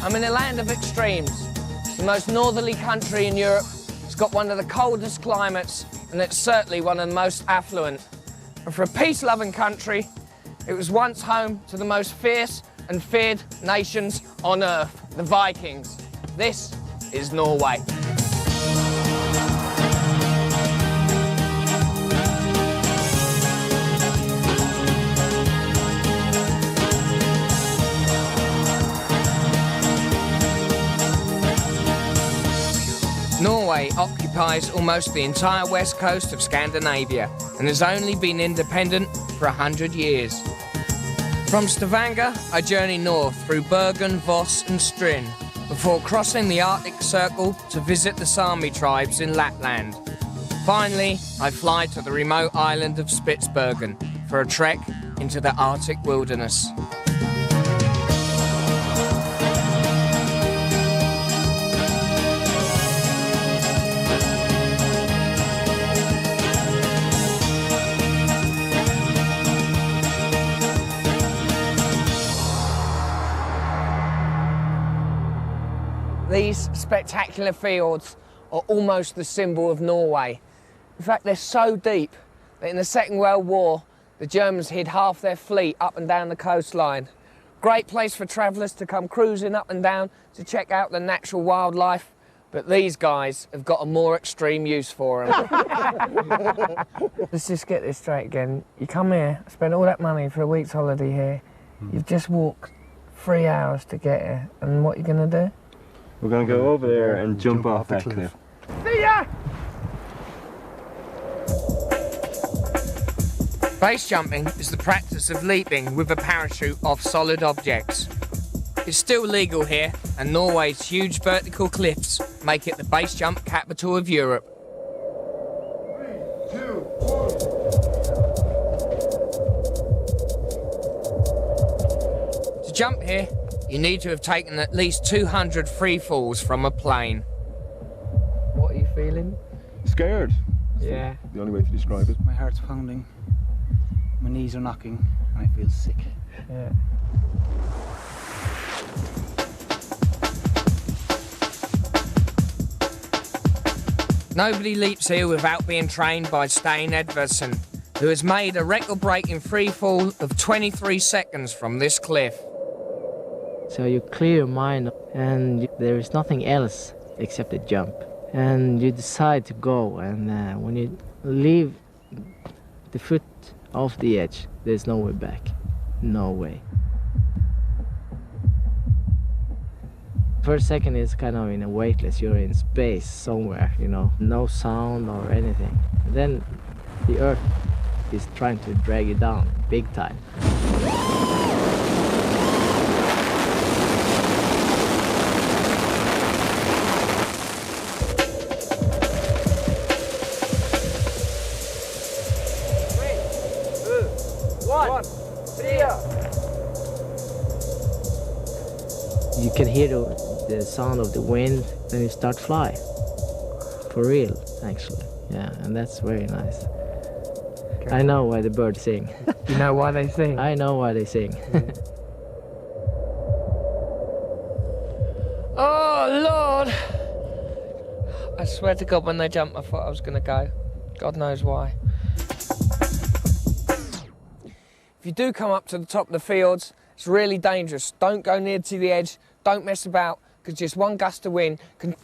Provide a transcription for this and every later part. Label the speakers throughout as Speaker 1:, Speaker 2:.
Speaker 1: I'm in a land of extremes. It's the most northerly country in Europe. It's got one of the coldest climates, and it's certainly one of the most affluent. And for a peace-loving country, it was once home to the most fierce and feared nations on earth, the Vikings. This is Norway. Norway occupies almost the entire west coast of Scandinavia and has only been independent for 100 years. From Stavanger, I journey north through Bergen, Voss and Stryn before crossing the Arctic Circle to visit the Sami tribes in Lapland. Finally, I fly to the remote island of Spitsbergen for a trek into the Arctic wilderness. These spectacular fjords are almost the symbol of Norway. In fact, they're so deep that in the Second World War, the Germans hid half their fleet up and down the coastline. Great place for travellers to come cruising up and down to check out the natural wildlife, but these guys have got a more extreme use for them. Let's just get this straight again. You come here, spend all that money for a week's holiday here, you've just walked 3 hours to get here, and what are you going to do?
Speaker 2: We're going to go over there and jump off that cliff.
Speaker 1: See ya! Base jumping is the practice of leaping with a parachute off solid objects. It's still legal here, and Norway's huge vertical cliffs make it the base jump capital of Europe.
Speaker 3: 3, 2, 1.
Speaker 1: To jump here, you need to have taken at least 200 free falls from a plane. What are you feeling?
Speaker 2: Scared.
Speaker 1: Yeah.
Speaker 2: The only way to describe it.
Speaker 4: My heart's pounding, my knees are knocking, and I feel sick.
Speaker 1: Yeah. Nobody leaps here without being trained by Stein Edvardsen, who has made a record-breaking free fall of 23 seconds from this cliff.
Speaker 5: So you clear your mind and there is nothing else except a jump. And you decide to go, and when you leave the foot off the edge, there's no way back. No way. First second is kind of in a weightless, you're in space somewhere, you know, no sound or anything. And then the earth is trying to drag you down big time. You can hear the sound of the wind, then you start fly. For real, actually. Yeah, and that's very nice. Okay. I know why the birds sing.
Speaker 1: You know why they sing?
Speaker 5: I know why they sing.
Speaker 1: Oh, Lord! I swear to God, when they jumped, I thought I was going to go. God knows why. If you do come up to the top of the fjords, it's really dangerous. Don't go near to the edge. Don't mess about, because just one gust of wind can...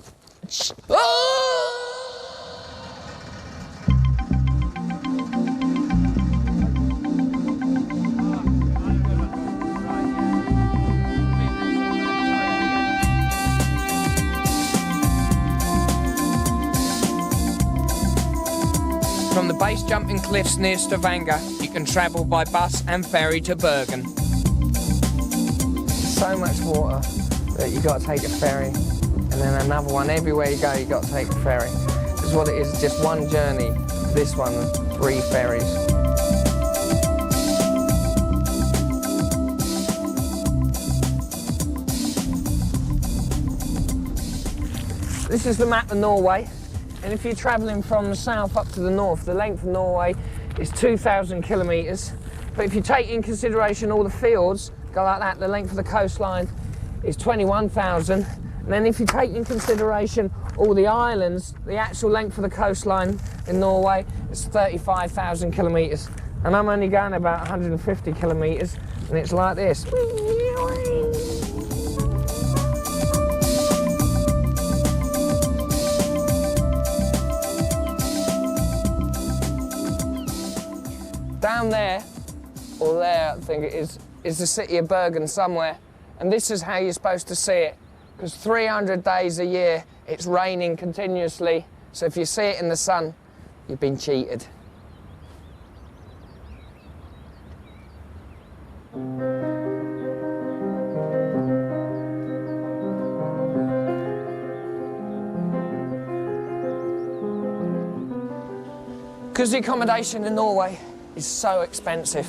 Speaker 1: From the base jumping cliffs near Stavanger, you can travel by bus and ferry to Bergen. So much water that you got to take a ferry, and then another one. Everywhere you go, you got to take a ferry. Because what it is, just one journey. This one, 3 ferries. This is the map of Norway, and if you're travelling from the south up to the north, the length of Norway is 2,000 kilometres. But if you take in consideration all the fjords, go like that, the length of the coastline is 21,000. And then if you take in consideration all the islands, the actual length of the coastline in Norway is 35,000 kilometres. And I'm only going about 150 kilometres, and it's like this. Down there, or there, I think it is the city of Bergen somewhere. And this is how you're supposed to see it, because 300 days a year, it's raining continuously. So if you see it in the sun, you've been cheated. Because the accommodation in Norway is so expensive,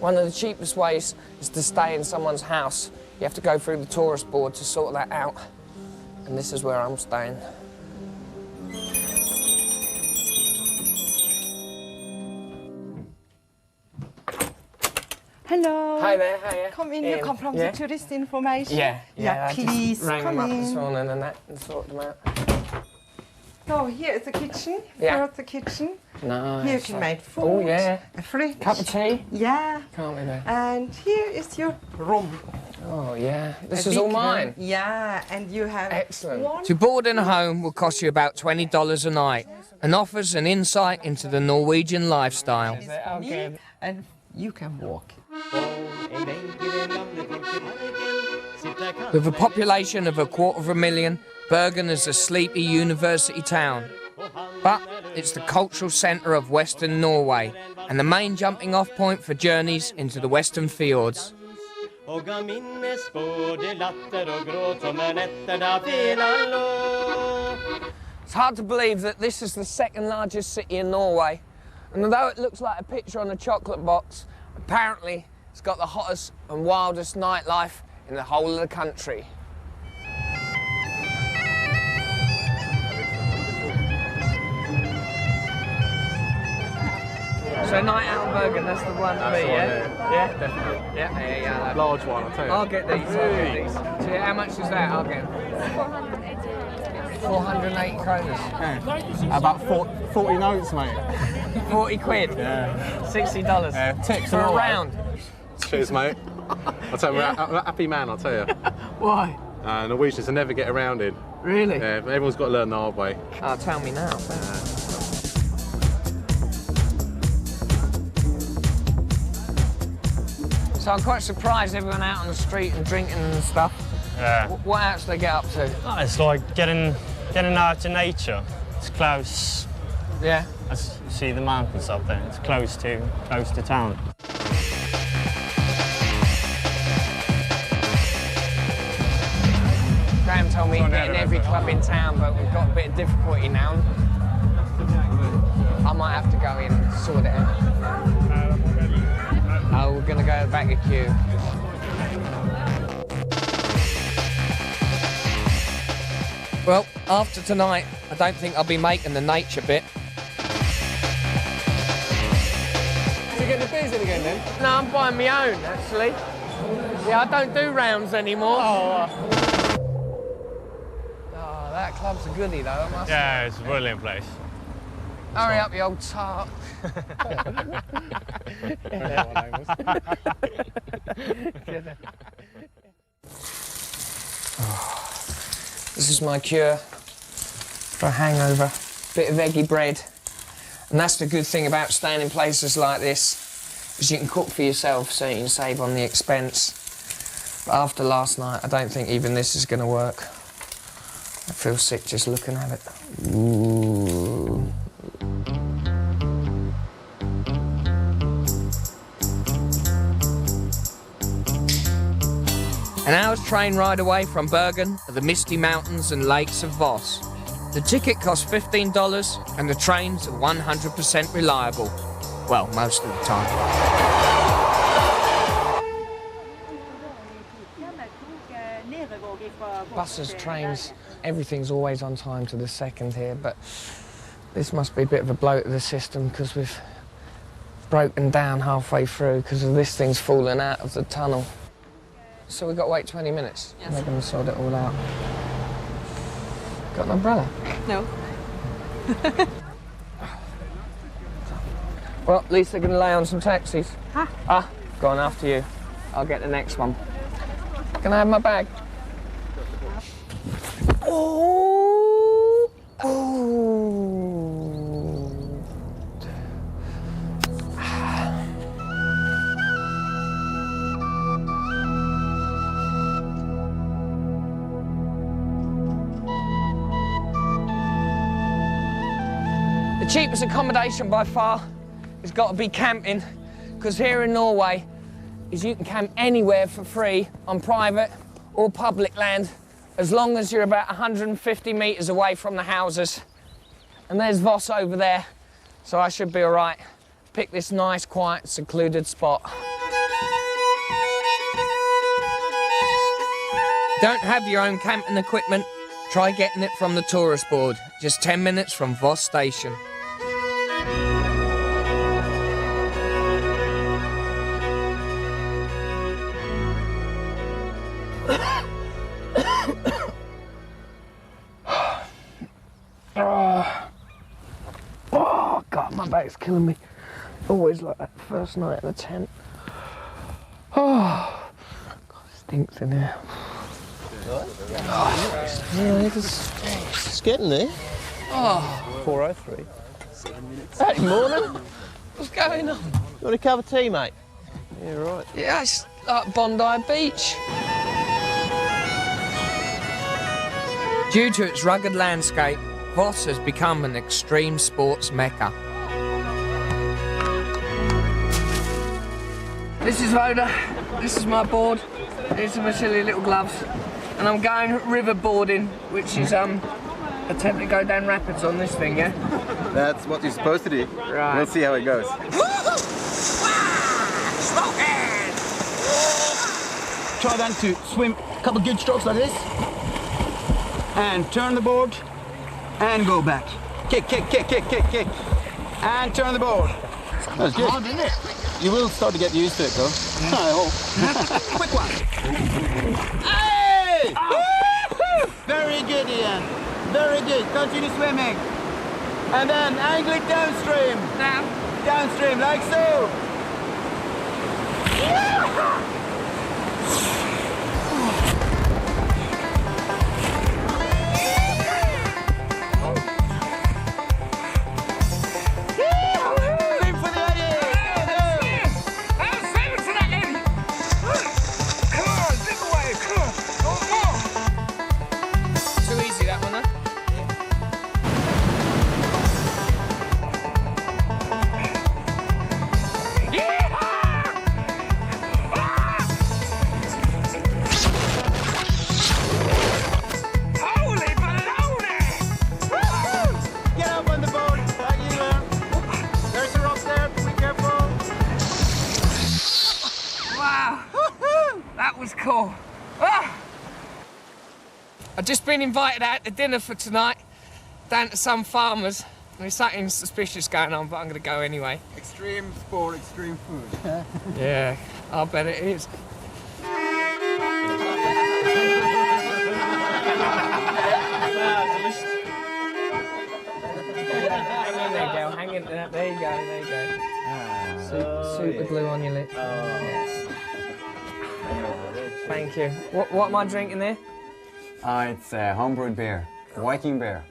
Speaker 1: one of the cheapest ways is to stay in someone's house. You have to go through the tourist board to sort that out. And this is where I'm staying.
Speaker 3: Hello.
Speaker 1: Hi there, hiya.
Speaker 3: Come in, you come from the tourist information?
Speaker 1: Yeah, I
Speaker 3: please,
Speaker 1: just rang
Speaker 3: come
Speaker 1: them up this
Speaker 3: in.
Speaker 1: morning and that and sorted them out.
Speaker 3: So here is the kitchen.
Speaker 1: Yeah.
Speaker 3: Here's the kitchen.
Speaker 1: Nice.
Speaker 3: Here you can make food.
Speaker 1: Oh, yeah.
Speaker 3: A fridge.
Speaker 1: Cup of tea?
Speaker 3: Yeah.
Speaker 1: Can't we there?
Speaker 3: And here is your room.
Speaker 1: Oh, yeah. This
Speaker 3: A
Speaker 1: is all
Speaker 3: big
Speaker 1: mine.
Speaker 3: room. Yeah, and you have
Speaker 1: Excellent. To board in a home will cost you about $20 a night and offers an insight into the Norwegian lifestyle.
Speaker 3: Okay. And you can walk.
Speaker 1: With a population of 250,000, Bergen is a sleepy university town. But it's the cultural centre of Western Norway and the main jumping off point for journeys into the Western fjords. It's hard to believe that this is the second largest city in Norway. And although it looks like a picture on a chocolate box, apparently it's got the hottest and wildest nightlife in the whole of the country. So night out in Bergen, that's the one to be, yeah? Yeah, definitely. Yeah.
Speaker 6: Large one, I'll tell you.
Speaker 1: I'll get these. So yeah, how much is that? I'll get 480 kroners.
Speaker 6: Yeah. About 40 notes, mate.
Speaker 1: 40 quid?
Speaker 6: Yeah.
Speaker 1: $60?
Speaker 6: Yeah, tips
Speaker 1: for
Speaker 6: and
Speaker 1: a
Speaker 6: all,
Speaker 1: round?
Speaker 6: Cheers, mate. I'll tell you, I'm a happy man, I'll tell you.
Speaker 1: Why?
Speaker 6: Norwegians will never get around in.
Speaker 1: Really?
Speaker 6: Yeah, everyone's got to learn the hard way.
Speaker 1: Oh, tell me now. So I'm quite surprised everyone out on the street and drinking and stuff.
Speaker 7: Yeah.
Speaker 1: What else do they get up to?
Speaker 7: Oh, it's like getting out in nature. It's close.
Speaker 1: Yeah.
Speaker 7: As you see the mountains up there. It's close to town.
Speaker 1: Graham told me getting every club in town, but we've got a bit of difficulty now. I might have to go in and sort it out. Oh, we're going to go back a queue. Well, after tonight, I don't think I'll be making the nature bit.
Speaker 6: Did you get the beers in again then?
Speaker 1: No, I'm buying my own, actually. Yeah, I don't do rounds anymore. Oh, that club's a goodie, though, I must say.
Speaker 7: Yeah, it's a brilliant place.
Speaker 1: Hurry up, you old tart. This is my cure for a hangover. Bit of eggy bread. And that's the good thing about staying in places like this, is you can cook for yourself so you can save on the expense. But after last night, I don't think even this is going to work. I feel sick just looking at it. Ooh. An hour's train ride away from Bergen are the misty mountains and lakes of Voss. The ticket costs $15 and the trains are 100% reliable. Well, most of the time. Buses, trains, everything's always on time to the second here, but this must be a bit of a blow to the system because we've broken down halfway through because of this thing's fallen out of the tunnel. So we've got to wait 20 minutes. Yes. They're going to sort it all out. Got an umbrella?
Speaker 3: No.
Speaker 1: Well, at least they're going to lay on some taxis. Ah, go on after you. I'll get the next one. Can I have my bag? Oh! Oh! The cheapest accommodation by far has got to be camping, because here in Norway is you can camp anywhere for free on private or public land, as long as you're about 150 metres away from the houses. And there's Voss over there, so I should be all right. Pick this nice, quiet, secluded spot. Don't have your own camping equipment? Try getting it from the tourist board, just 10 minutes from Voss station. Oh, God, my back's killing me. Always like that first night in the tent. Oh, God, it stinks in here. Oh, yeah, it's
Speaker 8: getting there.
Speaker 1: Oh.
Speaker 8: 4:03.
Speaker 1: Hey, morning. What's going on?
Speaker 8: You want a cup of tea, mate? Yeah, right.
Speaker 1: Yeah, it's like Bondi Beach. Due to its rugged landscape, Voss has become an extreme sports mecca. This is Rhoda, this is my board, these are my silly little gloves, and I'm going river boarding, which is attempt to go down rapids on this thing, yeah?
Speaker 2: That's what you're supposed to do.
Speaker 1: Right.
Speaker 2: We'll see how it goes.
Speaker 4: Try then to swim a couple good strokes like this. And turn the board and go back. Kick, kick, kick, kick, kick, kick. And turn the board.
Speaker 8: That's good.
Speaker 4: Hard, isn't it?
Speaker 8: You will start to get used to it, though. I hope.
Speaker 4: Quick one. Hey! Oh. Very good, Ian. Very good. Continue swimming. And then angle it downstream.
Speaker 1: Down.
Speaker 4: Downstream, like so.
Speaker 1: Cool. Ah! I've just been invited out to dinner for tonight, down to some farmers. There's something suspicious going on, but I'm going to go anyway.
Speaker 4: Extreme sport, extreme food.
Speaker 1: Yeah, I'll bet it is. There you go, hang in there. There you go, there you go. Super glue on your lips. Thank you. What am I drinking there?
Speaker 9: It's homebrewed beer, Viking beer.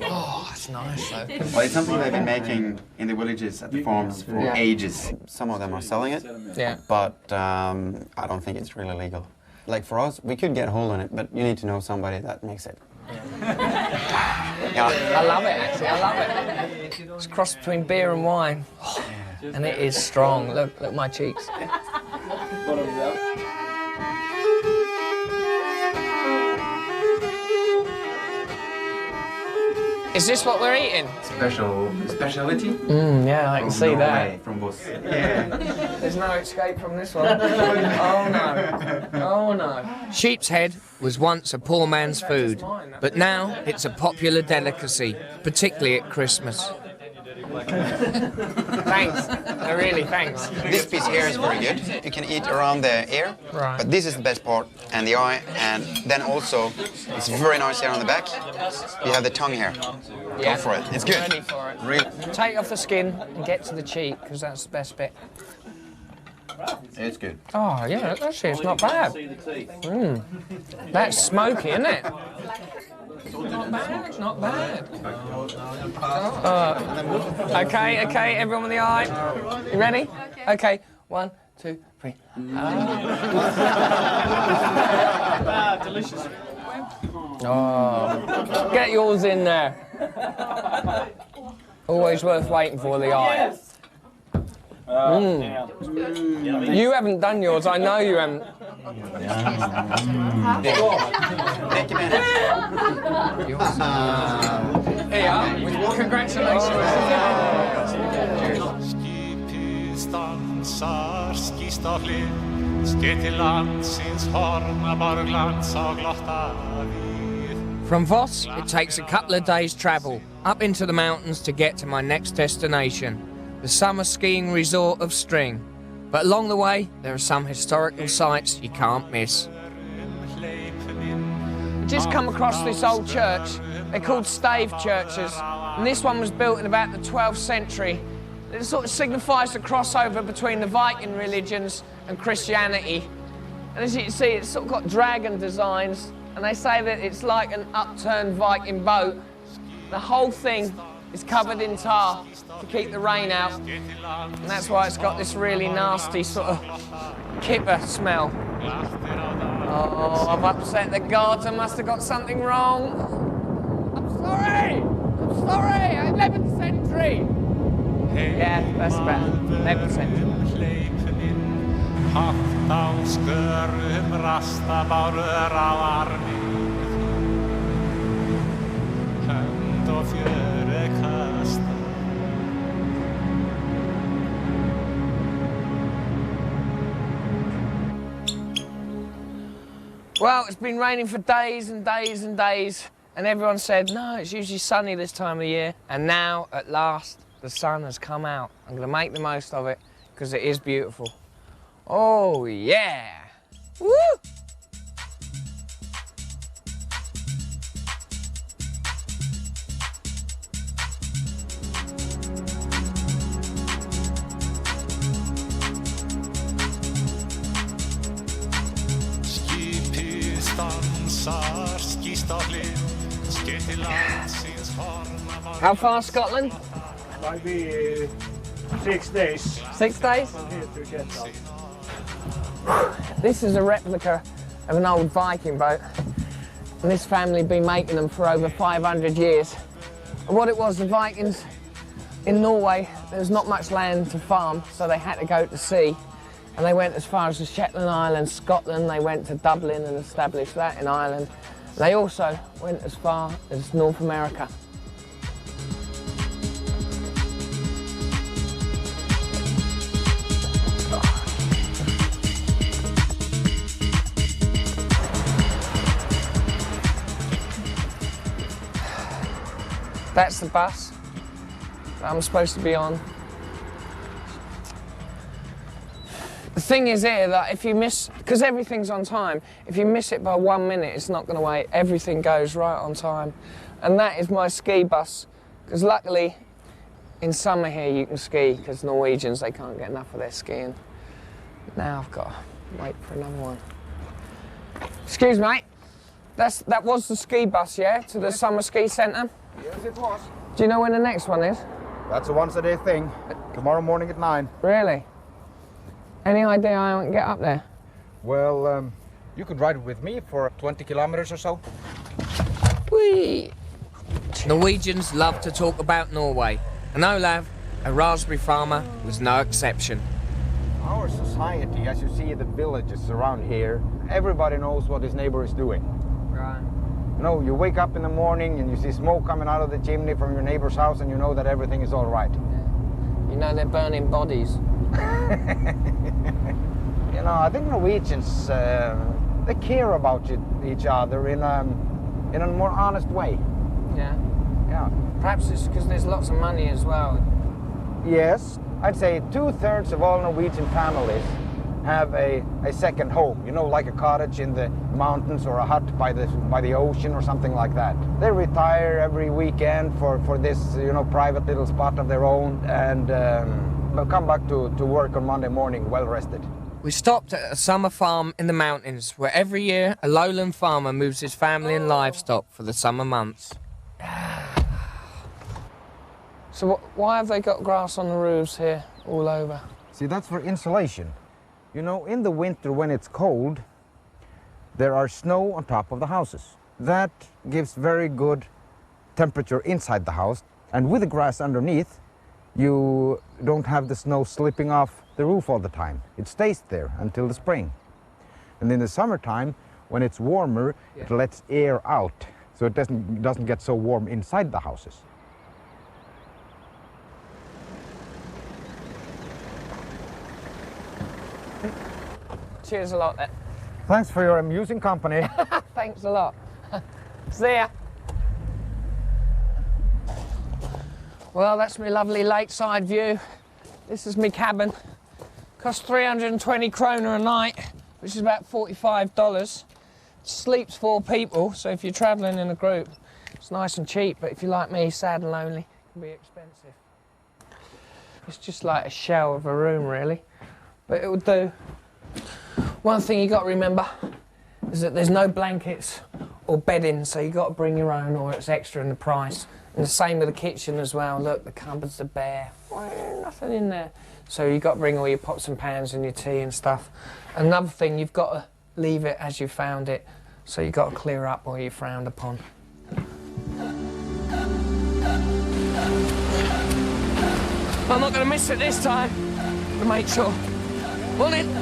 Speaker 1: Oh, that's nice though.
Speaker 9: Well, it's something they've been making in the villages at the farms for ages. Some of them are selling it, but I don't think it's really legal. Like for us, we could get a hold on it, but you need to know somebody that makes it.
Speaker 1: I love it actually, I love it. It's a cross between beer and wine. Oh, and it is strong. Look at my cheeks. Is this what we're eating?
Speaker 9: Speciality?
Speaker 1: Yeah, I can see that.
Speaker 9: From Voss.
Speaker 1: There's no escape from this one. Oh no. Oh no. Sheep's head was once a poor man's food, but now it's a popular delicacy, particularly at Christmas. Thanks. Really, thanks.
Speaker 9: This piece here is very good. You can eat around the ear,
Speaker 1: Right.
Speaker 9: but this is the best part, and the eye, and then also, it's very nice here on the back. You have the tongue here.
Speaker 1: Yeah.
Speaker 9: Go for it. It's good.
Speaker 1: Ready for it.
Speaker 9: Really.
Speaker 1: Take off the skin and get to the cheek, because that's the best bit.
Speaker 9: It's good.
Speaker 1: Oh, yeah, actually, it's not bad. That's smoky, isn't it? Not bad, not bad. Okay, everyone with the eye. You ready? Okay, 1, 2, 3.
Speaker 7: Delicious.
Speaker 1: Oh, get yours in there. Always worth waiting for the eye. You haven't done yours, I know you haven't.
Speaker 9: Thank you, man.
Speaker 1: Here you are. Congratulations.
Speaker 10: Skipið stansar skýst á hlið, skeið til landsins horna bar glans á glotta við.
Speaker 1: From Voss, it takes a couple of days' travel up into the mountains to get to my next destination, the summer skiing resort of String. But along the way, there are some historical sites you can't miss. We just come across this old church. They're called stave churches, and this one was built in about the 12th century. It sort of signifies the crossover between the Viking religions and Christianity. And as you can see, it's sort of got dragon designs, and they say that it's like an upturned Viking boat. The whole thing is covered in tar to keep the rain out, and that's why it's got this really nasty sort of kipper smell. Oh, I've upset the gods. I must have got something wrong. I'm sorry. 11th century. Yeah, that's better. 11th century.
Speaker 10: Hátt á skörum rastabárur á armið, hönd og fjöru kasta.
Speaker 1: Well, it's been raining for days and days and days, and everyone said, no, it's usually sunny this time of year. And now, at last, the sun has come out. I'm going to make the most of it, because it is beautiful. Oh, yeah! Woo!
Speaker 10: Skipið stansar skýst á hlið, skeið til landsins horna bar.
Speaker 1: How far, Scotland?
Speaker 7: Might be 6 days.
Speaker 1: 6 days?
Speaker 7: From here to get out.
Speaker 1: This is a replica of an old Viking boat, and this family have been making them for over 500 years. And what it was, the Vikings in Norway, there was not much land to farm, so they had to go to sea. And they went as far as the Shetland Islands, Scotland. They went to Dublin and established that in Ireland. They also went as far as North America. That's the bus that I'm supposed to be on. The thing is here that if you miss, because everything's on time, if you miss it by 1 minute, it's not going to wait. Everything goes right on time. And that is my ski bus, because luckily in summer here you can ski, because Norwegians, they can't get enough of their skiing. Now I've got to wait for another one. Excuse me, mate. That was the ski bus, yeah, to the summer ski centre?
Speaker 2: Yes, it was.
Speaker 1: Do you know when the next one is?
Speaker 2: That's a once-a-day thing. Tomorrow morning at 9.
Speaker 1: Really? Any idea how I can get up there?
Speaker 2: Well, you could ride with me for 20 kilometers or so.
Speaker 1: Whee! Norwegians love to talk about Norway, and Olav, a raspberry farmer, was no exception.
Speaker 2: Our society, as you see the villages around here, everybody knows what his neighbor is doing.
Speaker 1: Right.
Speaker 2: You know, you wake up in the morning and you see smoke coming out of the chimney from your neighbor's house and you know that everything is all right.
Speaker 1: Yeah. You know they're burning bodies.
Speaker 2: You know, I think Norwegians, they care about each other in a more honest way.
Speaker 1: Yeah.
Speaker 2: Yeah.
Speaker 1: Perhaps it's because there's lots of money as well.
Speaker 2: Yes, I'd say 2/3 of all Norwegian families have a second home, you know, like a cottage in the mountains or a hut by the ocean or something like that. They retire every weekend for this, you know, private little spot of their own, and they'll come back to work on Monday morning well rested.
Speaker 1: We stopped at a summer farm in the mountains where every year a lowland farmer moves his family and livestock for the summer months. So why have they got grass on the roofs here all over?
Speaker 2: See, that's for insulation. You know, in the winter when it's cold, there are snow on top of the houses. That gives very good temperature inside the house, and with the grass underneath, you don't have the snow slipping off the roof all the time. It stays there until the spring. And in the summertime, when it's warmer, it lets air out, so it doesn't get so warm inside the houses.
Speaker 1: Cheers a lot then.
Speaker 2: Thanks for your amusing company.
Speaker 1: Thanks a lot. See ya. Well, that's my lovely lakeside view. This is my cabin. Costs 320 kroner a night, which is about $45. Sleeps 4 people, so if you're travelling in a group, it's nice and cheap, but if you're like me, sad and lonely, it can be expensive. It's just like a shell of a room, really, but it will do. One thing you got to remember is that there's no blankets or bedding, so you got to bring your own or it's extra in the price. And the same with the kitchen as well. Look, the cupboards are bare, nothing in there. So you got to bring all your pots and pans and your tea and stuff. Another thing, you've got to leave it as you found it, so you got to clear up or you're frowned upon. I'm not going to miss it this time, to make sure. Morning.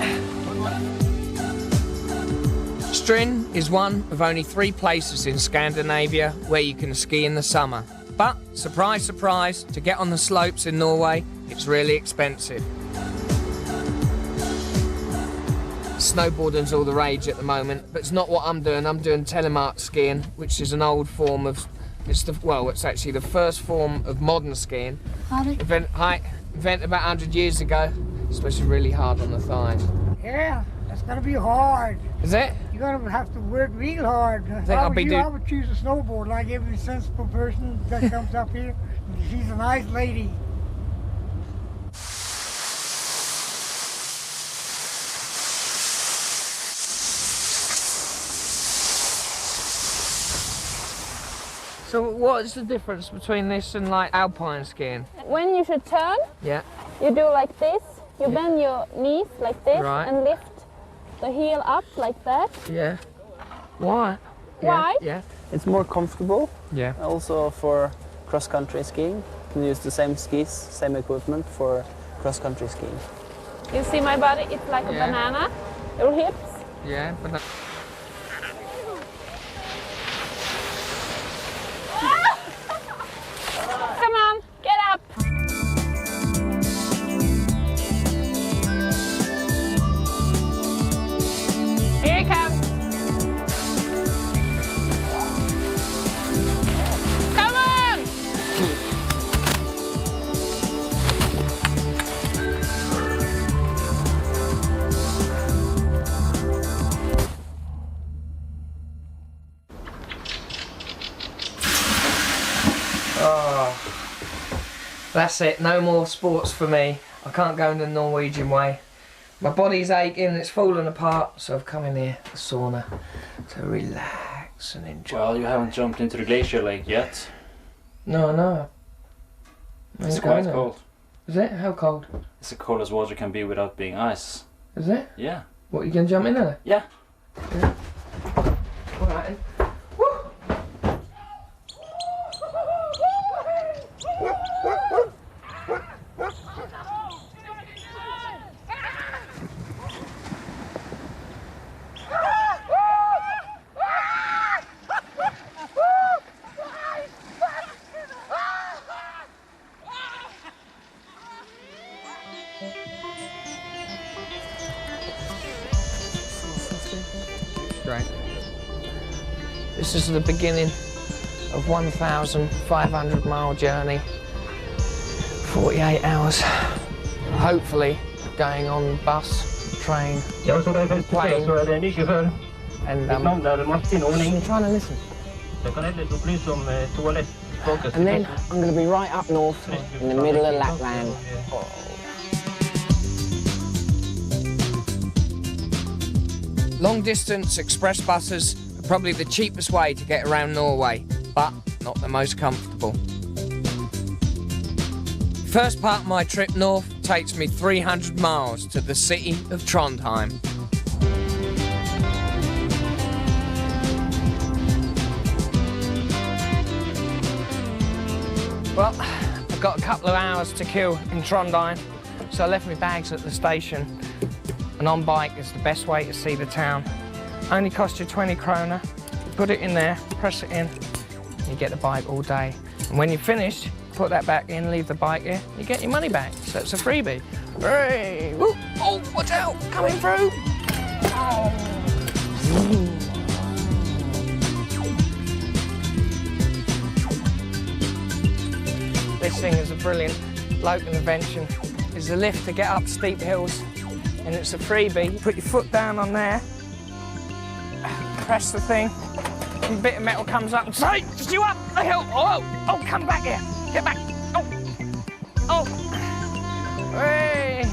Speaker 1: Stryn is one of only 3 places in Scandinavia where you can ski in the summer. But, surprise, surprise, to get on the slopes in Norway, it's really expensive. Snowboarding's all the rage at the moment, but it's not what I'm doing. I'm doing telemark skiing, which is an old form of, it's actually the first form of modern skiing. Invented about 100 years ago, especially really hard on the thighs.
Speaker 11: Yeah, that's gonna be hard.
Speaker 1: Is it?
Speaker 11: You're gonna have to work real hard. I would choose a snowboard like every sensible person that comes up here. She's a nice lady. So what is the difference between this and like alpine skiing?
Speaker 12: When you should turn, you do like this. You bend your knees like this and lift the heel up like that.
Speaker 1: Yeah. Why?
Speaker 12: Why?
Speaker 1: Yeah.
Speaker 13: It's more comfortable.
Speaker 1: Yeah.
Speaker 13: Also for cross-country skiing. You can use the same skis, same equipment for cross-country skiing.
Speaker 12: You see my body? It's like a banana. Your hips.
Speaker 1: Yeah, but
Speaker 12: Come on, get up. Here it comes. Come on.
Speaker 1: that's it, no more sports for me. I can't go in the Norwegian way. My body's aching, it's falling apart, so I've come in here, the sauna, to relax and enjoy.
Speaker 14: Well, you haven't jumped into the glacier lake yet.
Speaker 1: No.
Speaker 14: It's quite cold.
Speaker 1: Is it? How cold?
Speaker 14: It's the coldest water can be without being ice.
Speaker 1: Is it?
Speaker 14: Yeah.
Speaker 1: What, you can jump in there?
Speaker 14: Yeah.
Speaker 1: Alright then. Right. This is the beginning of 1,500-mile journey 48 hours. Hopefully going on bus, train, plane. And I'm trying to listen. And then I'm going to be right up north in the middle of Lapland. Long distance express buses are probably the cheapest way to get around Norway, but not the most comfortable. The first part of my trip north takes me 300 miles to the city of Trondheim. Well, I've got a couple of hours to kill in Trondheim, so I left my bags at the station. And on bike is the best way to see the town. Only cost you 20 kroner. Put it in there, press it in, and you get the bike all day. And when you're finished, put that back in, leave the bike here, you get your money back. So it's a freebie. Hooray! Woo. Oh, watch out! Coming through! Oh. This thing is a brilliant local invention. It's a lift to get up steep hills, and it's a freebie. Put your foot down on there, press the thing, and a bit of metal comes up and takes you up the hill. Oh, come back here. Get back. Oh. Hey.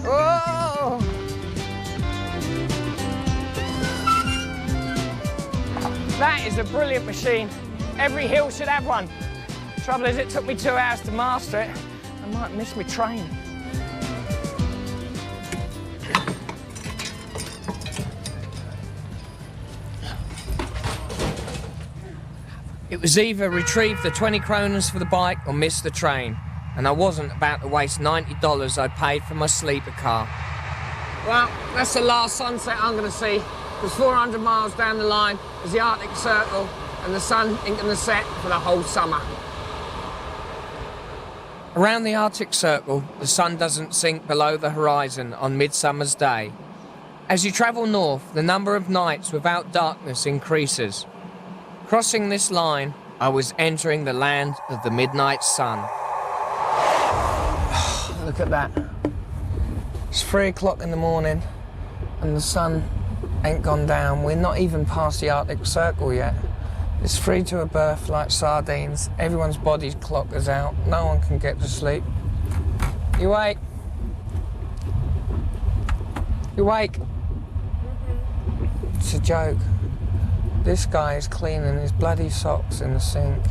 Speaker 1: Whoa. That is a brilliant machine. Every hill should have one. Trouble is, it took me 2 hours to master it. I might miss my train. It was either retrieve the 20 kroners for the bike or miss the train, and I wasn't about to waste $90 I paid for my sleeper car. Well, that's the last sunset I'm going to see, because 400 miles down the line is the Arctic Circle, and the sun ain't going to set for the whole summer. Around the Arctic Circle, the sun doesn't sink below the horizon on Midsummer's Day. As you travel north, the number of nights without darkness increases. Crossing this line, I was entering the land of the midnight sun. Look at that. It's 3 o'clock in the morning and the sun ain't gone down. We're not even past the Arctic Circle yet. It's free to a birth like sardines. Everyone's body clock is out. No one can get to sleep. You awake? You awake? It's a joke. This guy is cleaning his bloody socks in the sink.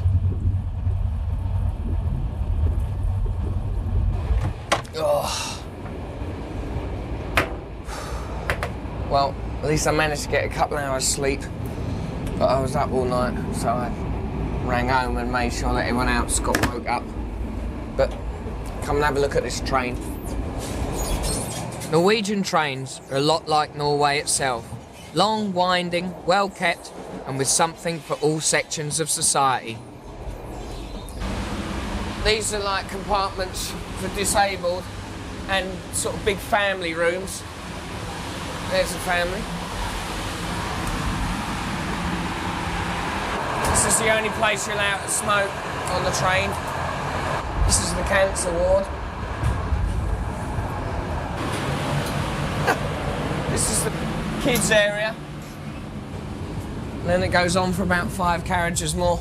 Speaker 1: Oh. Well, at least I managed to get a couple of hours sleep. But I was up all night, so I rang home and made sure that everyone else got woke up. But come and have a look at this train. Norwegian trains are a lot like Norway itself. Long, winding, well kept, and with something for all sections of society. These are like compartments for disabled and sort of big family rooms. There's a family. This is the only place you're allowed to smoke on the train. This is the cancer ward. This is the kids area. And then it goes on for about 5 carriages more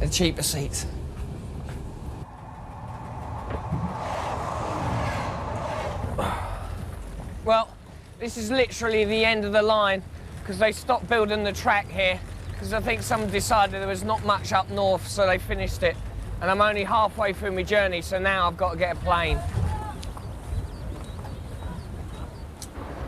Speaker 1: and cheaper seats. Well, this is literally the end of the line because they stopped building the track here because I think someone decided there was not much up north, so they finished it. And I'm only halfway through my journey, so now I've got to get a plane.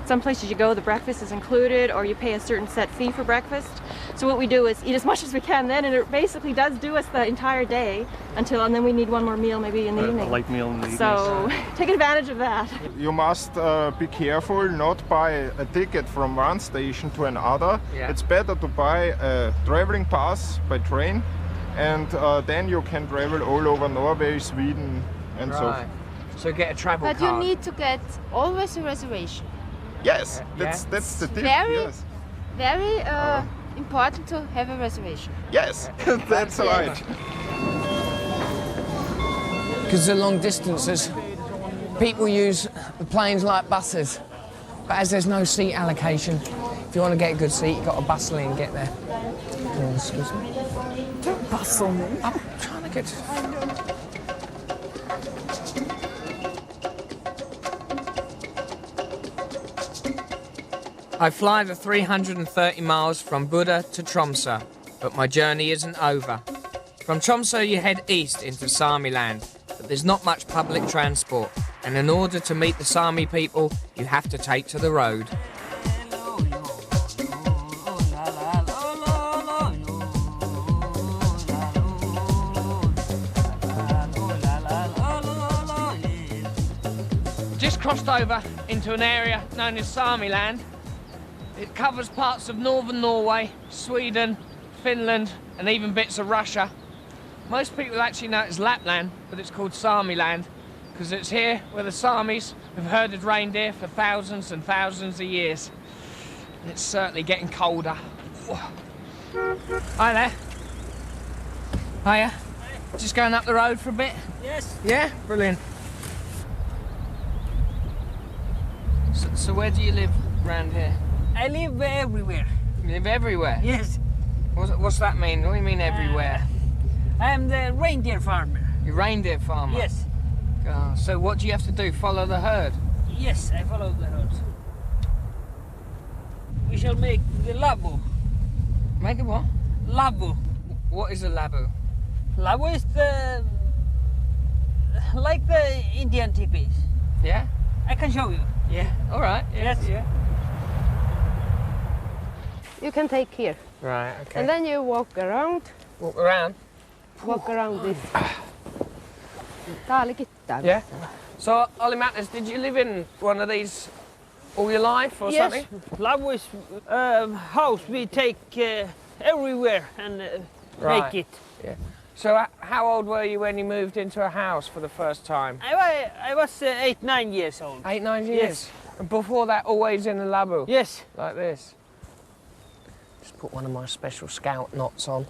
Speaker 15: Some places you go, the breakfast is included, or you pay a certain set fee for breakfast. So what we do is eat as much as we can then, and it basically does do us the entire day and then we need one more meal maybe in the evening.
Speaker 16: A light meal in the evening.
Speaker 15: So take advantage of that.
Speaker 17: You must be careful not buy a ticket from one station to another. Yeah. It's better to buy a traveling pass by train, and then you can travel all over Norway, Sweden, and
Speaker 1: right. So get a travel
Speaker 18: card.
Speaker 1: But
Speaker 18: you need to get always a reservation.
Speaker 17: Yes, that's the tip.
Speaker 18: Very important to have a reservation.
Speaker 17: Yes, that's right.
Speaker 1: Because of the long distances, people use the planes like buses. But as there's no seat allocation, if you want to get a good seat, you've got to bustle in and get there. Oh, excuse me.
Speaker 11: Don't bustle me.
Speaker 1: I'm trying to get to... I fly the 330 miles from Buda to Tromsø, but my journey isn't over. From Tromsø you head east into Sami land, but there's not much public transport, and in order to meet the Sami people, you have to take to the road. Just crossed over into an area known as Sami land. It covers parts of northern Norway, Sweden, Finland, and even bits of Russia. Most people actually know it as Lapland, but it's called Sami land because it's here where the Samis have herded reindeer for thousands and thousands of years. And it's certainly getting colder. Hi there. Hiya. Just going up the road for a bit?
Speaker 16: Yes.
Speaker 1: Yeah? Brilliant. So where do you live around here?
Speaker 16: I live everywhere.
Speaker 1: You live everywhere?
Speaker 16: Yes.
Speaker 1: What's that mean? What do you mean everywhere?
Speaker 16: I'm the reindeer farmer.
Speaker 1: You're reindeer farmer?
Speaker 16: Yes.
Speaker 1: So what do you have to do? Follow the herd?
Speaker 16: Yes, I follow the herd. We shall make the labo.
Speaker 1: Make a what?
Speaker 16: Labo.
Speaker 1: What is a labo?
Speaker 16: Labo is the... like the Indian teepees.
Speaker 1: Yeah?
Speaker 16: I can show you.
Speaker 1: Yeah, all right.
Speaker 16: Yes.
Speaker 1: Yeah.
Speaker 19: You can take here.
Speaker 1: Right, okay.
Speaker 19: And then you walk around.
Speaker 1: Walk around?
Speaker 19: Walk around this.
Speaker 1: Yeah. So, Ollie Matters, did you live in one of these all your life or something?
Speaker 16: Yes. Labo is house we take everywhere and make it.
Speaker 1: Yeah. So how old were you when you moved into a house for the first time?
Speaker 16: I was 8, 9 years old.
Speaker 1: 8, 9 years?
Speaker 16: Yes.
Speaker 1: And before that, always in a labo?
Speaker 16: Yes.
Speaker 1: Like this? Just put one of my special scout knots on.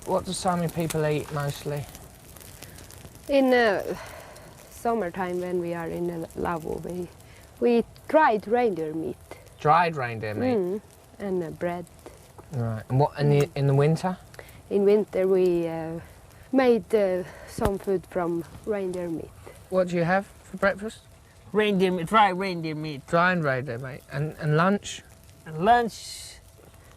Speaker 1: What do Sami people eat mostly?
Speaker 19: In summertime when we are in a labo, we eat dried reindeer meat.
Speaker 1: Dried reindeer meat?
Speaker 19: And bread.
Speaker 1: Right. And what in the winter?
Speaker 19: In winter we made some food from reindeer meat.
Speaker 1: What do you have for breakfast?
Speaker 16: Reindeer meat, dry reindeer meat.
Speaker 1: Dry reindeer meat. And lunch?
Speaker 16: And lunch,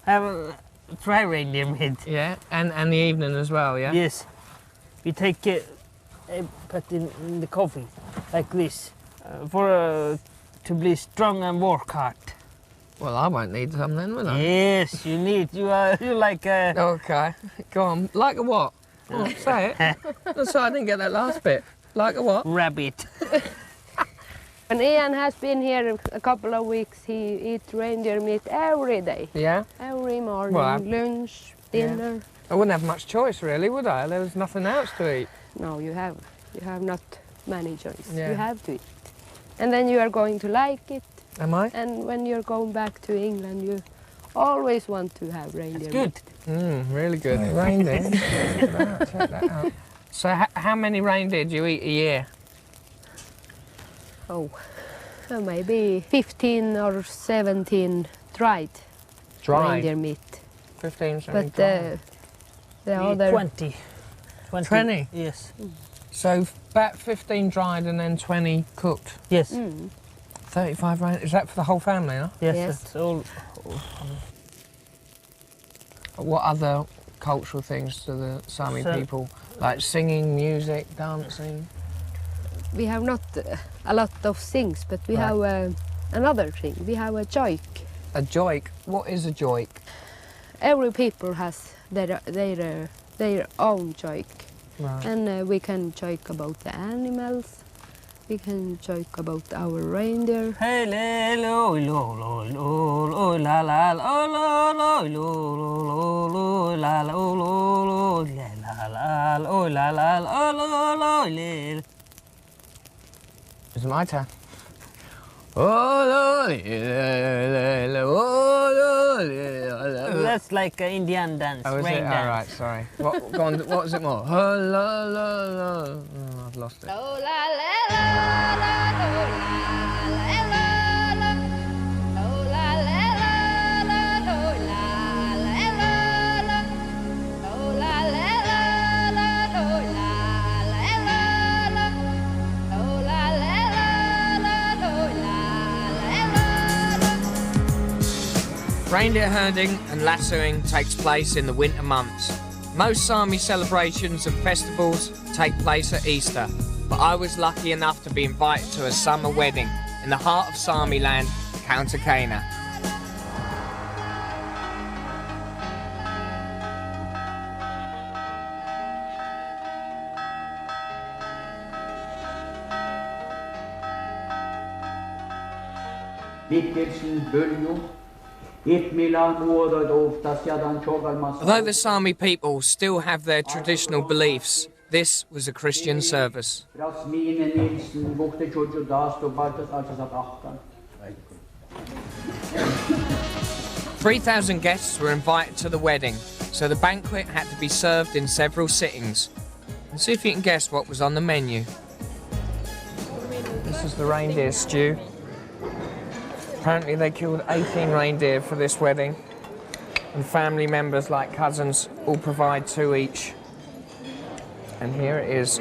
Speaker 16: have dry reindeer meat.
Speaker 1: Yeah. And the evening as well, yeah?
Speaker 16: Yes. We take put in the coffee like this for to be strong and work hard.
Speaker 1: Well, I won't need some then, will I?
Speaker 16: Yes, you need. You like a...
Speaker 1: Okay, go on. Like a what? Oh, say it. That's why I didn't get that last bit. Like a what?
Speaker 16: Rabbit.
Speaker 19: When Ian has been here a couple of weeks, he eats reindeer meat every day.
Speaker 1: Yeah?
Speaker 19: Every morning,
Speaker 1: well,
Speaker 19: lunch, dinner.
Speaker 1: Yeah. I wouldn't have much choice really, would I? There was nothing else to eat.
Speaker 19: No, you have. You have not many choices.
Speaker 1: Yeah.
Speaker 19: You have to eat. And then you are going to like it.
Speaker 1: Am I?
Speaker 19: And when you're going back to England, you always want to have reindeer
Speaker 16: meat.
Speaker 19: Good.
Speaker 1: Really good. Reindeer. Check that out. So how many reindeer do you eat a year?
Speaker 19: Oh, maybe 15 or 17 dried reindeer meat.
Speaker 1: 15, 17
Speaker 19: but the other...
Speaker 16: 20.
Speaker 1: 20?
Speaker 16: Yes.
Speaker 1: So about 15 dried and then 20 cooked?
Speaker 16: Yes.
Speaker 1: 35 reindeer. Is that for the whole family, huh?
Speaker 16: Yes, that's all.
Speaker 1: What other cultural things do the Sami people like? Singing, music, dancing?
Speaker 19: We have not a lot of things, but we have another thing. We have a joik.
Speaker 1: A joik? What is a joik?
Speaker 19: Every people has their own joik.
Speaker 1: Right.
Speaker 19: And we can joke about the animals. We can joke about our reindeer.
Speaker 16: Hey, lo, lo, lo, lo, lo, la, la, lo, lo, lo, lo, lo, la, lo, lo, la, la, lo, la, la, lo, lo, lo.
Speaker 1: It's my turn.
Speaker 16: That's like an Indian dance,
Speaker 1: Oh, is
Speaker 16: rain
Speaker 1: it?
Speaker 16: dance.
Speaker 1: All right, sorry. What, go on, what was it more? Oh, I've lost it. Reindeer herding and lassoing takes place in the winter months. Most Sami celebrations and festivals take place at Easter, but I was lucky enough to be invited to a summer wedding in the heart of Sami land, County Cana. Although the Sami people still have their traditional beliefs, this was a Christian service. 3,000 guests were invited to the wedding, so the banquet had to be served in several sittings. And see if you can guess what was on the menu. This is the reindeer stew. Apparently they killed 18 reindeer for this wedding, and family members like cousins all provide 2 each. And here it is.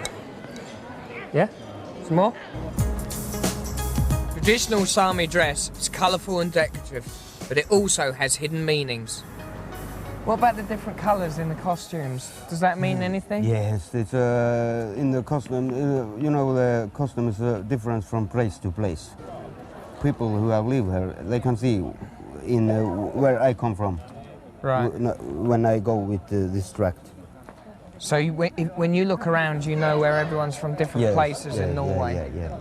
Speaker 1: Yeah? Some more? Traditional Sami dress is colourful and decorative, but it also has hidden meanings. What about the different colours in the costumes? Does that mean anything?
Speaker 20: Yes, it's in the costume, you know, the costume is different from place to place. People who have lived here, they can see in where I come from.
Speaker 1: Right.
Speaker 20: When I go with this tract.
Speaker 1: So when you look around, you know where everyone's from different places in Norway.
Speaker 20: Yeah.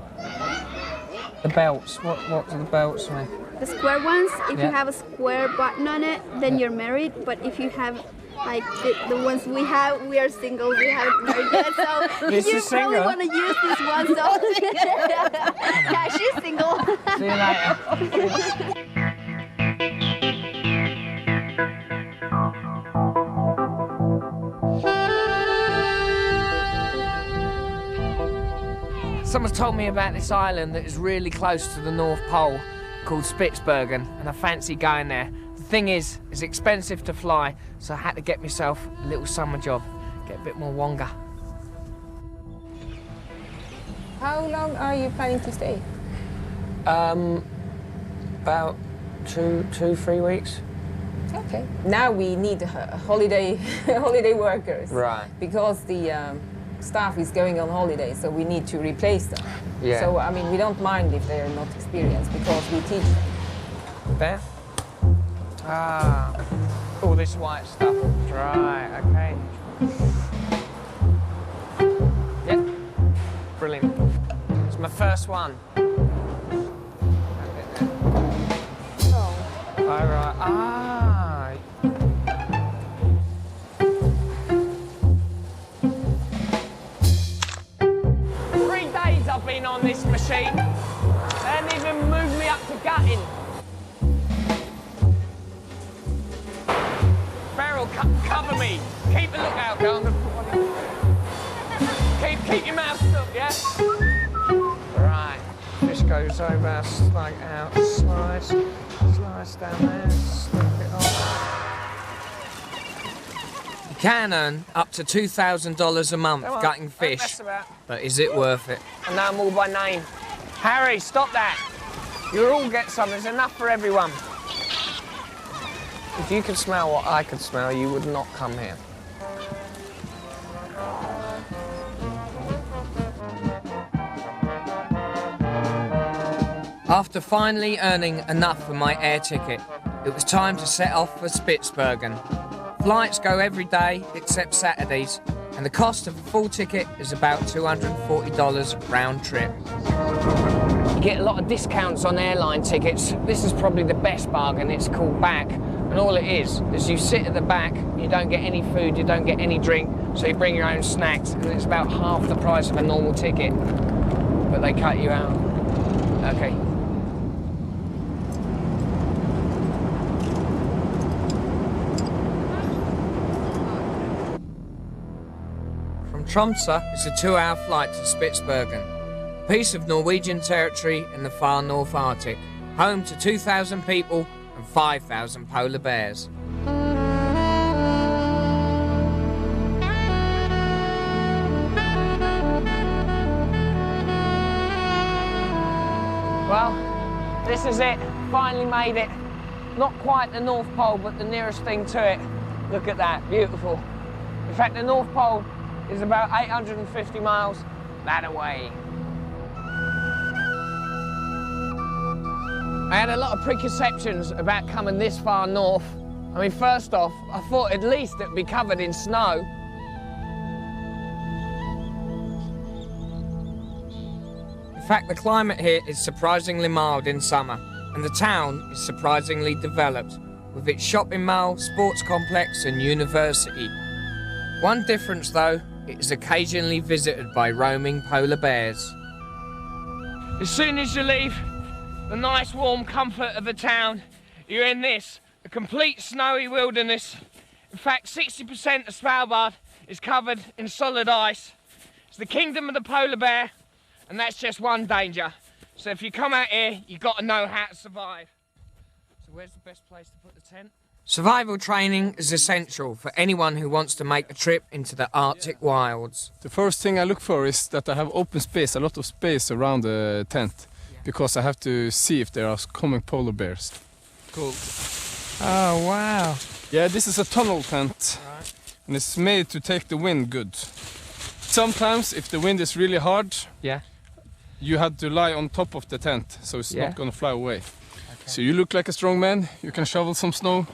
Speaker 1: The belts, what do the belts mean?
Speaker 21: The square ones, if you have a square button on it, then you're married. But if you have like the ones we have, we are single, we haven't married yet. So you probably want to use this one. So yeah, she's single.
Speaker 1: See you later. Someone's told me about this island that is really close to the North Pole, called Spitsbergen, and I fancy going there. The thing is, it's expensive to fly, so I had to get myself a little summer job, get a bit more wonga.
Speaker 22: How long are you planning to stay?
Speaker 1: About 2-3 weeks.
Speaker 22: Okay. Now we need holiday workers.
Speaker 1: Right.
Speaker 22: Because the staff is going on holiday, so we need to replace them.
Speaker 1: Yeah.
Speaker 22: So, I mean, we don't mind if they're not experienced because we teach them.
Speaker 1: There? Ah, all this white stuff. Right, okay. Yep, brilliant. It's my first one.
Speaker 22: Oh.
Speaker 1: All right, ah. 3 days I've been on this machine. They haven't even moved me up to gutting. Beryl, cover me. Keep a lookout, girl. Keep your mouth stuck, yeah? Right. Fish goes over, slide out, slice down there, slip it off. You can earn up to $2,000 a month gutting fish, but is it worth it? I know them all by name. Harry, stop that. You'll all get some. There's enough for everyone. If you could smell what I could smell, you would not come here. After finally earning enough for my air ticket, it was time to set off for Spitsbergen. Flights go every day except Saturdays, and the cost of a full ticket is about $240 round trip. You get a lot of discounts on airline tickets. This is probably the best bargain. It's called back. And all it is you sit at the back, you don't get any food, you don't get any drink, so you bring your own snacks, and it's about half the price of a normal ticket. But they cut you out. Okay. Tromsø is a 2-hour flight to Spitsbergen, a piece of Norwegian territory in the far North Arctic, home to 2,000 people and 5,000 polar bears. Well, this is it. Finally made it. Not quite the North Pole, but the nearest thing to it. Look at that, beautiful. In fact, the North Pole is about 850 miles that away. I had a lot of preconceptions about coming this far north. I mean, first off, I thought at least it'd be covered in snow. In fact, the climate here is surprisingly mild in summer, and the town is surprisingly developed, with its shopping mall, sports complex and university. One difference though, it is occasionally visited by roaming polar bears. As soon as you leave the nice warm comfort of the town, you're in this, a complete snowy wilderness. In fact, 60% of Svalbard is covered in solid ice. It's the kingdom of the polar bear, and that's just one danger. So if you come out here, you've got to know how to survive. So where's the best place to put the tent? Survival training is essential for anyone who wants to make a trip into the Arctic wilds.
Speaker 5: The first thing I look for is that I have open space, a lot of space around the tent, because I have to see if there are coming polar bears.
Speaker 1: Cool. Oh, wow.
Speaker 5: Yeah, this is a tunnel tent, and it's made to take the wind good. Sometimes, if the wind is really hard, you have to lie on top of the tent, so it's not going to fly away. Okay. So you look like a strong man, you can shovel some snow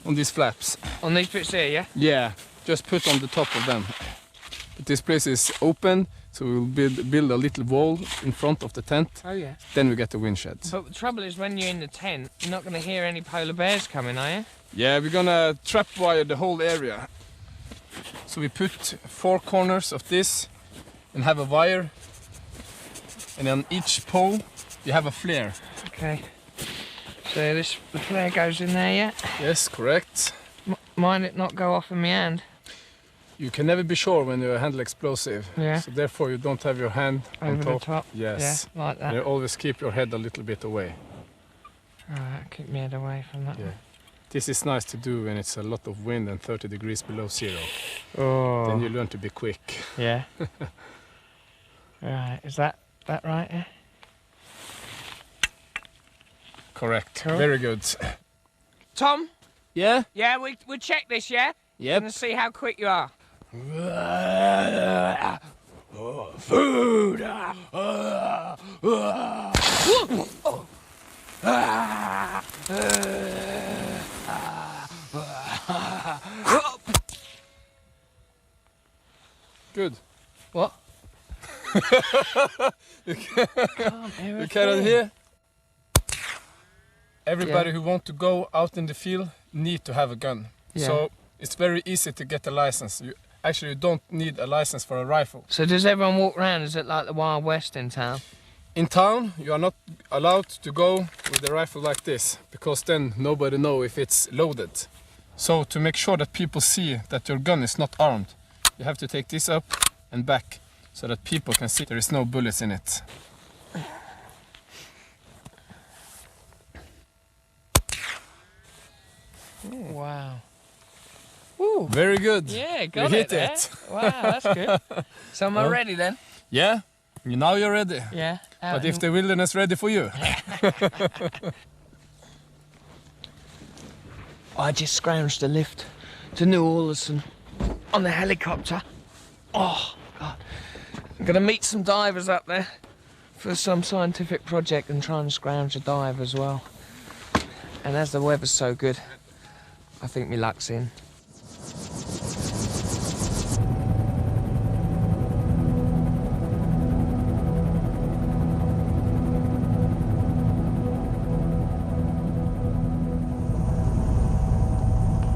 Speaker 5: on these flaps.
Speaker 1: On these bits here, yeah?
Speaker 5: Yeah, just put on the top of them. But this place is open, so we'll build a little wall in front of the tent.
Speaker 1: Oh yeah.
Speaker 5: Then we get the wind shed.
Speaker 1: But the trouble is, when you're in the tent, you're not going to hear any polar bears coming, are you?
Speaker 5: Yeah, we're gonna trap wire the whole area. So we put 4 corners of this and have a wire, and on each pole you have a flare.
Speaker 1: Okay. So the flare goes in there, yeah?
Speaker 5: Yes, correct.
Speaker 1: Mind it not go off in my hand?
Speaker 5: You can never be sure when you handle explosive.
Speaker 1: Yeah.
Speaker 5: So therefore you don't have your hand
Speaker 1: over
Speaker 5: on top.
Speaker 1: the top?
Speaker 5: Yes.
Speaker 1: Yeah, like that.
Speaker 5: You always keep your head a little bit away.
Speaker 1: Alright, keep my head away from that one.
Speaker 5: This is nice to do when it's a lot of wind and 30 degrees below zero.
Speaker 1: Oh.
Speaker 5: Then you learn to be quick.
Speaker 1: Yeah. Right, is that right? Yeah?
Speaker 5: Correct.
Speaker 1: Cool.
Speaker 5: Very good.
Speaker 1: Tom?
Speaker 5: Yeah?
Speaker 1: Yeah, we check this, yeah?
Speaker 5: Yep.
Speaker 1: And see how quick you are.
Speaker 10: Food!
Speaker 5: Good.
Speaker 1: What?
Speaker 5: You cannot hear? Everybody who wants to go out in the field need to have a gun.
Speaker 1: Yeah.
Speaker 5: So it's very easy to get a license. You don't need a license for a rifle.
Speaker 1: So does everyone walk around? Is it like the Wild West in town?
Speaker 5: In town, you are not allowed to go with a rifle like this, because then nobody knows if it's loaded. So to make sure that people see that your gun is not armed, you have to take this up and back, so that people can see there is no bullets in it.
Speaker 1: Wow. Ooh.
Speaker 5: Very good.
Speaker 1: Yeah, got
Speaker 5: you
Speaker 1: it.
Speaker 5: hit it.
Speaker 1: Wow, that's good. So am I ready then?
Speaker 5: Yeah, now you're ready.
Speaker 1: Yeah.
Speaker 5: But if the wilderness ready for you?
Speaker 1: I just scrounged a lift to New Orleans on the helicopter. Oh, God. I'm going to meet some divers up there for some scientific project and try and scrounge a dive as well. And as the weather's so good, I think my luck's in.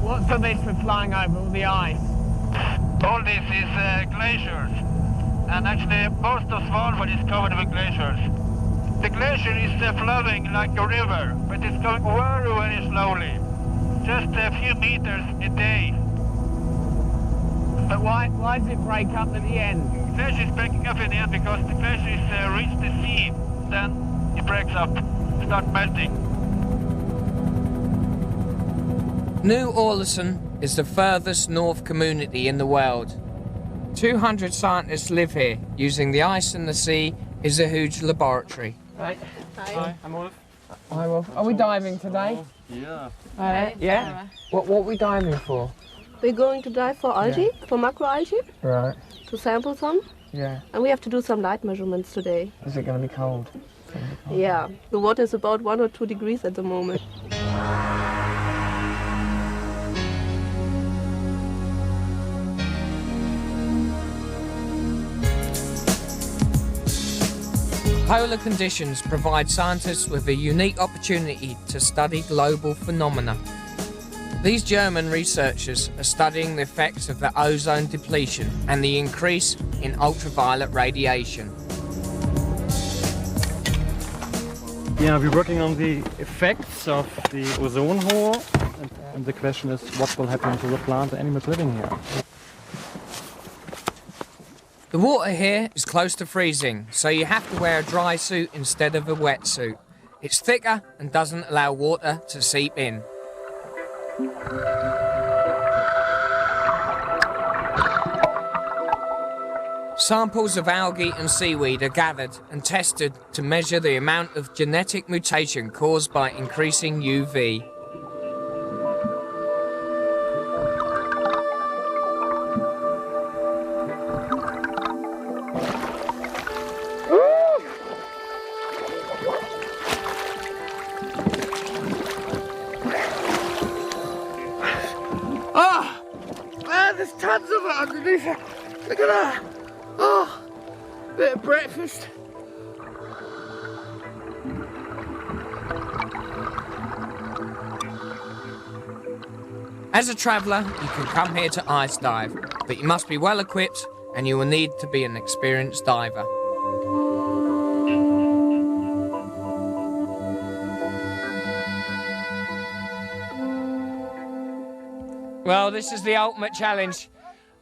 Speaker 1: What's the bit for flying over all the ice?
Speaker 6: All this is glaciers, and actually most of Svalbard is covered with glaciers. The glacier is flowing like a river, but it's going very, very slowly, just a few meters a day. But
Speaker 1: why does it break up at the end?
Speaker 6: The glacier is breaking up in the end because the glacier is reached the sea, then it breaks up, starts melting.
Speaker 1: New Orleson is the furthest north community in the world. 200 scientists live here, using the ice and the sea is a huge laboratory. Right.
Speaker 3: Hi. I'm Wolf.
Speaker 1: Hi, Wolf. Are we diving today?
Speaker 3: Yeah.
Speaker 1: Yeah? What are we diving for?
Speaker 8: We're going to dive for algae, for macroalgae.
Speaker 1: Right.
Speaker 8: To sample some.
Speaker 1: Yeah.
Speaker 8: And we have to do some light measurements today.
Speaker 1: Is it going to be cold?
Speaker 8: Yeah. The water is about 1 or 2 degrees at the moment.
Speaker 1: Polar conditions provide scientists with a unique opportunity to study global phenomena. These German researchers are studying the effects of the ozone depletion and the increase in ultraviolet radiation.
Speaker 3: Yeah, we're working on the effects of the ozone hole, and the question is what will happen to the plant and animals living here.
Speaker 1: The water here is close to freezing, so you have to wear a dry suit instead of a wet suit. It's thicker and doesn't allow water to seep in. Samples of algae and seaweed are gathered and tested to measure the amount of genetic mutation caused by increasing UV. There's tons of it underneath it. Look at that. Oh, bit of breakfast. As a traveller, you can come here to ice dive, but you must be well equipped and you will need to be an experienced diver. Well, this is the ultimate challenge.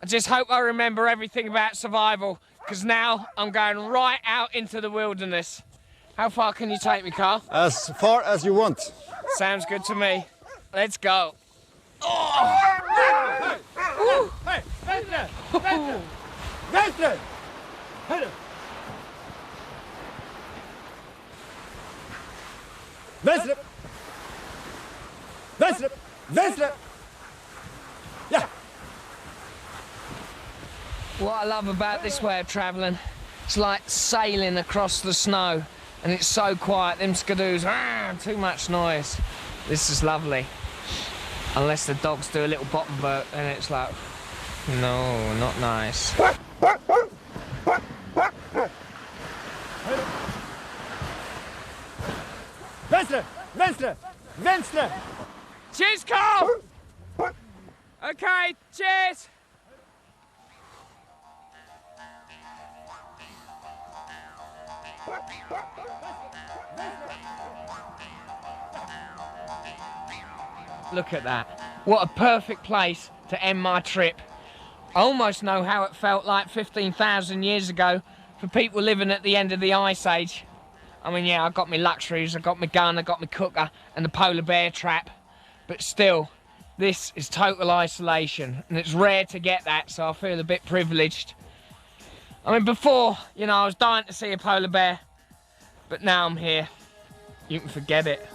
Speaker 1: I just hope I remember everything about survival, because now I'm going right out into the wilderness. How far can you take me, Carl?
Speaker 23: As far as you want.
Speaker 1: Sounds good to me. Let's go. Oh.
Speaker 6: Hey! Venstre! Venstre! Venstre! Høyre!
Speaker 23: Venstre! Venstre! Venstre! Yeah.
Speaker 1: What I love about this way of travelling, it's like sailing across the snow, and it's so quiet. Them skidoos, too much noise. This is lovely. Unless the dogs do a little bottom boat, and it's like, no, not nice.
Speaker 23: Venstre! Venstre! Venstre!
Speaker 1: Cheers, Carl! Okay, cheers! Look at that. What a perfect place to end my trip. I almost know how it felt like 15,000 years ago for people living at the end of the Ice Age. I mean, yeah, I got my luxuries, I got my gun, I got my cooker and the polar bear trap, but still, this is total isolation, and it's rare to get that, so I feel a bit privileged. I mean, before, you know, I was dying to see a polar bear, but now I'm here. You can forget it.